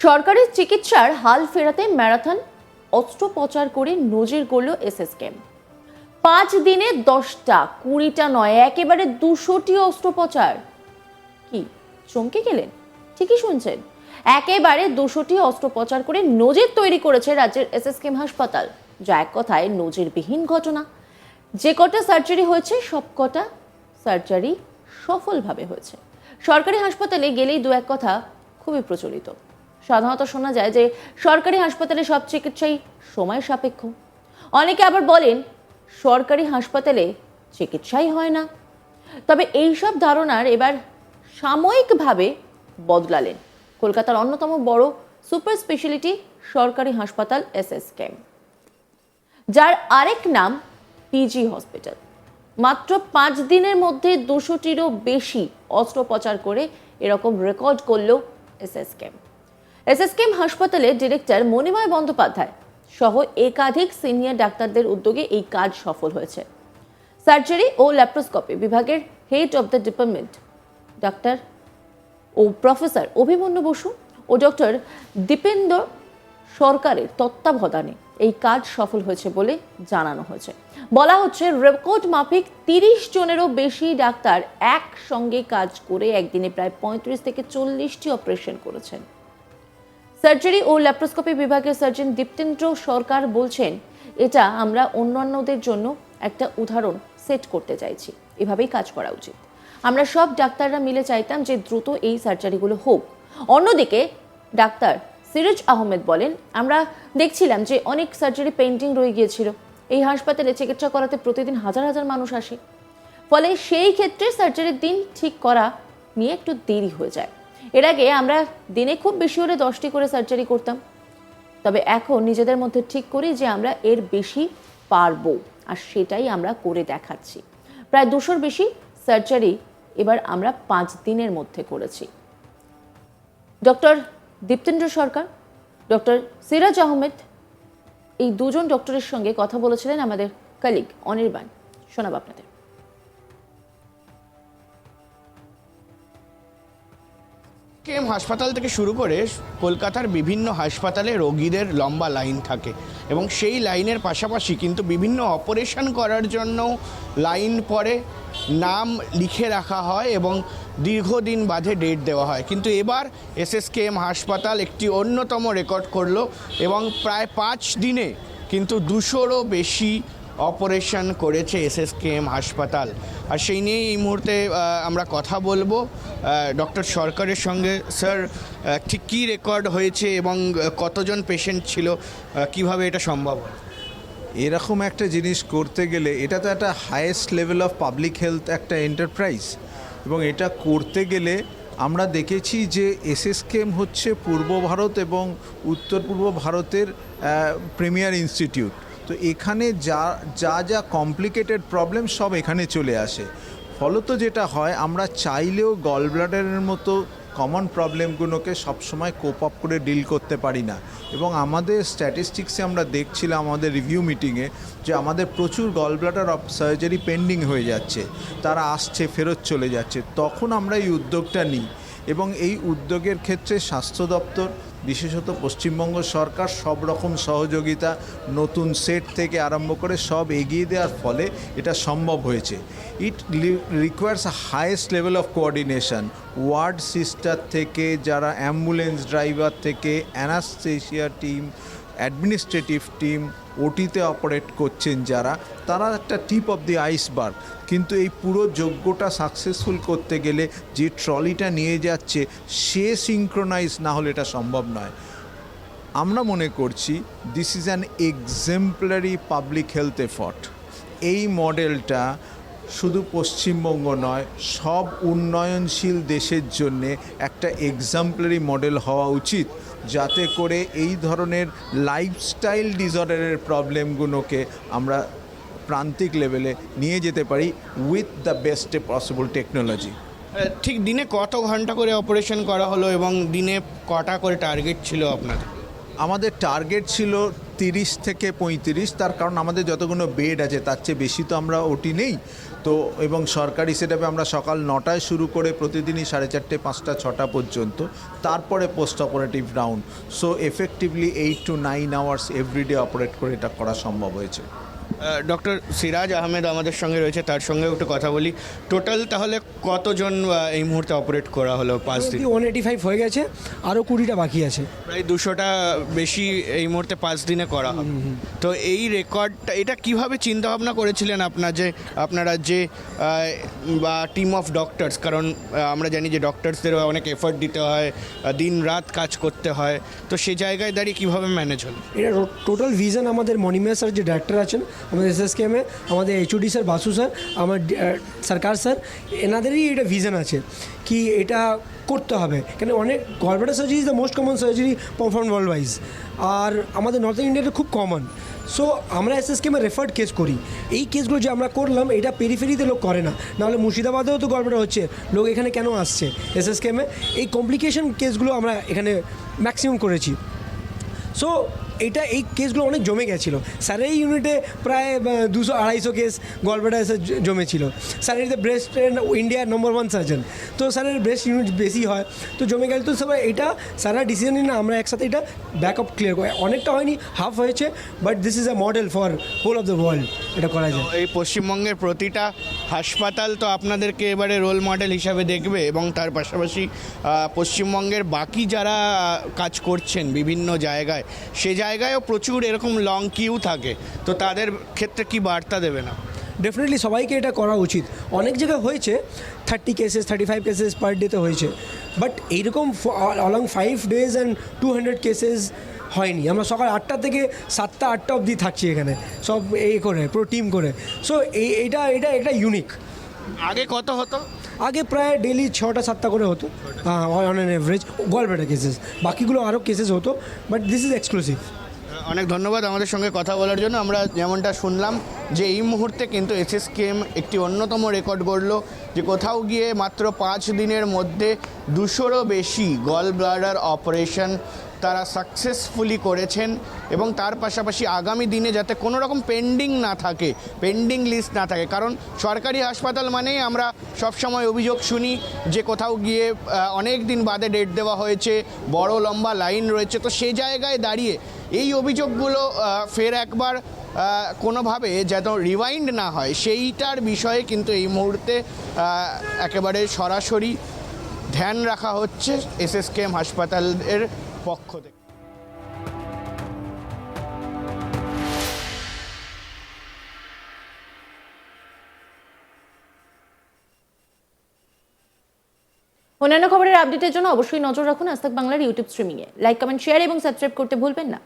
সরকারি চিকিৎসার হাল ফেরাতে ম্যারাথন অস্ত্রোপচার করে নজির গড়ল এসএসকেএম। 5 দিনে 10টা 20টা নয়, একেবারে 200টি অস্ত্রোপচার। কি চমকে গেলেন? ঠিকই শুনছেন, একেবারে 200টি অস্ত্রোপচার করে নজির তৈরি করেছে রাজ্যের এসএসকেএম হাসপাতাল, যা এক কথায় নজিরবিহীন ঘটনা। যে কটা সার্জারি হয়েছে সব কটা সার্জারি সফলভাবে হয়েছে। সরকারি হাসপাতালে গেলেই দু এক কথা খুবই প্রচলিত। সাধারণত শোনা যায় যে সরকারি হাসপাতালে সব চিকিৎসাই সময় সাপেক্ষ। অনেকে আবার বলেন সরকারি হাসপাতালে চিকিৎসাই হয় না। তবে এইসব ধারণার এবার সাময়িকভাবে বদলালেন কলকাতার অন্যতম বড় সুপার স্পেশালিটি সরকারি হাসপাতাল এসএসকেএম, যার আরেক নাম পিজি হসপিটাল। মাত্র 5 দিনের মধ্যে 200টিরও বেশি অস্ত্রোপচার করে এরকম রেকর্ড করল এসএসকেএম। এসএসকেএম হাসপাতালের ডিরেক্টর মণিময় বন্দ্যোপাধ্যায় সহ একাধিক সিনিয়র ডাক্তারদের উদ্যোগে এই কাজ সফল হয়েছে। সার্জারি ও ল্যাপ্রোস্কোপি বিভাগের হেড অব দ্য ডিপার্টমেন্ট ডাক্তার ও প্রফেসর অভিমন্যু বসু ও ডক্টর দীপেন্দ্র সরকারের তত্ত্বাবধানে এই কাজ সফল হয়েছে বলে জানানো হয়েছে। বলা হচ্ছে রেকর্ড মাফিক 30 জনেরও বেশি ডাক্তার একসঙ্গে কাজ করে একদিনে প্রায় 35 থেকে 40টি অপারেশন করেছেন। সার্জারি ও ল্যাপ্রোস্কোপি বিভাগের সার্জন দীপেন্দ্র সরকার বলছেন, এটা আমরা অন্যান্যদের জন্য একটা উদাহরণ সেট করতে চাইছি। এভাবেই কাজ করা উচিত। আমরা সব ডাক্তাররা মিলে চাইতাম যে দ্রুত এই সার্জারিগুলো হোক। অন্যদিকে ডাক্তার সিরাজ আহমেদ বলেন, আমরা দেখছিলাম যে অনেক সার্জারি পেন্ডিং রয়ে গিয়েছিল। এই হাসপাতালে চিকিৎসা করাতে প্রতিদিন হাজার হাজার মানুষ আসে, ফলে সেই ক্ষেত্রে সার্জারির দিন ঠিক করা নিয়ে একটু দেরি হয়ে যায়। এর আগে আমরা দিনে খুব বেশি হলে 10টি করে সার্জারি করতাম, তবে এখন নিজেদের মধ্যে ঠিক করি যে আমরা এর বেশি পারবো, আর সেটাই আমরা করে দেখাচ্ছি। প্রায় 200-র বেশি সার্জারি এবার আমরা 5 দিনের মধ্যে করেছি। ডক্টর দীপেন্দ্র সরকার, ডক্টর সিরাজ আহমেদ, এই দুজন ডক্টরের সঙ্গে কথা বলেছিলেন আমাদের কলিগ অনির্বাণ। শোনাব আপনাদের। হাসপাতাল থেকে শুরু করে কলকাতার বিভিন্ন হাসপাতালে রোগীদের লম্বা লাইন থাকে এবং সেই লাইনের পাশাপাশি কিন্তু বিভিন্ন অপারেশন করার জন্য লাইন পড়ে, নাম লিখে রাখা হয় এবং দীর্ঘদিন বাদে ডেট দেওয়া হয়। কিন্তু এবার এসএসকেএম হাসপাতাল একটি অন্যতম রেকর্ড করলো এবং প্রায় 5 দিনে কিন্তু 200-রও বেশি অপারেশন করেছে এসএসকেএম হাসপাতাল। আর সেই নিয়ে এই মুহূর্তে আমরা কথা বলবো ডক্টর সরকারের সঙ্গে। স্যার, ঠিক কী রেকর্ড হয়েছে এবং কতজন পেশেন্ট ছিল, কিভাবে এটা সম্ভব? এরকম একটা জিনিস করতে গেলে এটা তো একটা highest level of public health একটা এন্টারপ্রাইজ, এবং এটা করতে গেলে আমরা দেখেছি যে এসএসকেএম হচ্ছে পূর্ব ভারত এবং উত্তর পূর্ব ভারতের প্রিমিয়ার ইনস্টিটিউট। তো এখানে যা কমপ্লিকেটেড প্রবলেম সব এখানে চলে আসে। ফলত যেটা হয়, আমরা চাইলেও গল ব্লাডারের মতো কমন প্রবলেমগুলোকে সবসময় কোপ আপ করে ডিল করতে পারি না। এবং আমাদের স্ট্যাটিস্টিক্সে আমরা দেখছিলাম আমাদের রিভিউ মিটিংয়ে যে আমাদের প্রচুর গল ব্লাডার সার্জারি পেন্ডিং হয়ে যাচ্ছে, তারা আসছে ফেরত চলে যাচ্ছে। তখন আমরা এই উদ্যোগটা নিই এবং এই উদ্যোগের ক্ষেত্রে স্বাস্থ্য দপ্তর, বিশেষত পশ্চিমবঙ্গ সরকার সব রকম সহযোগিতা, নতুন সেট থেকে আরম্ভ করে সব এগিয়ে দেওয়ার ফলে এটা সম্ভব হয়েছে। It requires a highest level of coordination. Ward sister থেকে যারা অ্যাম্বুলেন্স ড্রাইভার থেকে অ্যানাস্থেসিয়া টিম, অ্যাডমিনিস্ট্রেটিভ টিম, ওটিতে অপারেট করছেন যারা, তারা একটা টিপ অফ দি আইসবার্গ। কিন্তু এই পুরো যজ্ঞটা সাকসেসফুল করতে গেলে যে ট্রলিটা নিয়ে যাচ্ছে সে সিঙ্ক্রোনাইজ না হলে এটা সম্ভব নয়। আমরা মনে করছি this is an exemplary public health effort. এই মডেলটা শুধু পশ্চিমবঙ্গ নয়, সব উন্নয়নশীল দেশের জন্যে একটা এক্সাম্পলারি মডেল হওয়া উচিত, যাতে করে এই ধরনের লাইফস্টাইল ডিসঅর্ডারের প্রবলেমগুলোকে আমরা প্রান্তিক লেভেলে নিয়ে যেতে পারি with the best possible technology. ঠিক দিনে কত ঘন্টা করে অপারেশন করা হলো এবং দিনে কটা করে টার্গেট ছিল আপনাদের? আমাদের টার্গেট ছিল 30 থেকে 35, তার কারণ আমাদের যতগুলো বেড আছে তার চেয়ে বেশি তো আমরা ওটি নেই। তো এবং সরকারি সেটআপে আমরা সকাল 9টায় শুরু করে প্রতিদিনই 4:30, 5টা, 6টা পর্যন্ত, তারপরে post operative round. So effectively 8 to 9 hours everyday operate করে এটা করা সম্ভব হয়েছে। ডক্টর সিরাজ আহমেদ আমাদের সঙ্গে রয়েছে, তার সঙ্গেও একটু কথা বলি। টোটাল তাহলে কতজন এই মুহূর্তে অপারেট করা হলো 5 দিন? 185 হয়ে গেছে, আরও 20টা বাকি আছে। প্রায় 200টা বেশি এই মুহূর্তে 5 দিনে করা হবে। তো এই রেকর্ডটা, এটা কিভাবে চিন্তা ভাবনা করেছিলেন আপনারা যে বা টিম অফ ডক্টরস, কারণ আমরা জানি যে ডক্টরসদেরও অনেক এফর্ট দিতে হয়, দিন রাত কাজ করতে হয়, তো সে জায়গায় দাঁড়িয়ে কিভাবে ম্যানেজ হলো? এটা টোটাল ভিশন আমাদের মণিমেশ স্যার যে ডাইরেক্টর আছেন আমাদের এসএসকেএমে, আমাদের এইচওডি স্যার বাসু স্যার, আমার সরকার স্যার, এনাদেরই এটা ভিশন আছে কি এটা করতে হবে। কেন অনেক gallbladder surgery is the most common surgery perform world wise, আর আমাদের নর্থ ইন্ডিয়াতে খুব কমন। সো আমরা এসএসকেএমে রেফার্ড কেস করি। এই কেসগুলো যে আমরা করলাম এটা পেরিফেরিতে লোক করে না, নাহলে মুর্শিদাবাদেও তো গলব্লাডার হচ্ছে, লোক এখানে কেন আসছে এসএসকেএমে? এই কমপ্লিকেশন কেসগুলো আমরা এখানে ম্যাক্সিমাম করেছি। সো এই কেসগুলো অনেক জমে গেছিলো। স্যারের ইউনিটে প্রায় 200-250 কেস গলব্লাডার এসে জমেছিল। স্যারের ব্রেস্ট ইন্ডিয়ার নম্বর 1 সার্জন, তো স্যারের ব্রেস্ট ইউনিট বেশি হয়, তো জমে গেল। তো সবাই এটা স্যাররা ডিসিশন নিন না, আমরা একসাথে এটা ব্যাকআপ ক্লিয়ার করি। অনেকটা হয়নি, হাফ হয়েছে, but this is a model for whole of the world, এটা করা যায়। এই পশ্চিমবঙ্গের প্রতিটা হাসপাতাল তো আপনাদেরকে এবারে রোল মডেল হিসাবে দেখবে, এবং তার পাশাপাশি পশ্চিমবঙ্গের বাকি যারা কাজ করছেন বিভিন্ন জায়গায়, সে জায়গায়ও প্রচুর এরকম লং কিউ থাকে, তো তাদের ক্ষেত্রে কি বার্তা দেবে না? ডেফিনেটলি সবাইকে এটা করা উচিত। অনেক জায়গায় হয়েছে 30 কেসেস 35 কেসেস পার ডেতে হয়েছে, বাট এইরকম অলং 5 days অ্যান্ড 200 কেসেস হয়নি। আমরা সকাল 8টা থেকে 7টা 8টা অবধি থাকছি এখানে, সব এই করে পুরো টিম করে। সো এটা একটা ইউনিক। আগে কত হতো? আগে প্রায় ডেলি 6টা 7টা করে হতো on an average gallbladder cases, বাকিগুলো আরও কেসেস হতো, বাট দিস ইজ এক্সক্লুসিভ। অনেক ধন্যবাদ আমাদের সঙ্গে কথা বলার জন্য। আমরা যেমনটা শুনলাম যে এই মুহূর্তে কিন্তু এসএসকেএম একটি অন্যতম রেকর্ড গড়ল, যে কোথাও গিয়ে মাত্র 5 দিনের মধ্যে 200রও বেশি গল ব্লাডার অপারেশন তারা সাকসেসফুলি করেছেন, এবং তার পাশাপাশি আগামী দিনে যাতে কোনো রকম পেন্ডিং না থাকে, পেন্ডিং লিস্ট না থাকে। কারণ সরকারি হাসপাতাল মানেই আমরা সবসময় অভিযোগ শুনি যে কোথাও গিয়ে অনেক দিন বাদে ডেট দেওয়া হয়েছে, বড় লম্বা লাইন রয়েছে। তো সে জায়গায় দাঁড়িয়ে এই অভিযোগগুলো ফের একবার কোনোভাবে যেন রিওয়াইন্ড না হয়, সেইটার বিষয়ে কিন্তু এই মুহূর্তে একেবারে সরাসরি ধ্যান রাখা হচ্ছে এসএসকেএম হাসপাতালের পক্ষ থেকে। অন্যান্য খবরের আপডেটের জন্য অবশ্যই নজর রাখুন আজ তাক বাংলার ইউটিউব স্ট্রিমিংয়ে। লাইক, কমেন্ট, শেয়ার এবং সাবস্ক্রাইব করতে ভুলবেন না।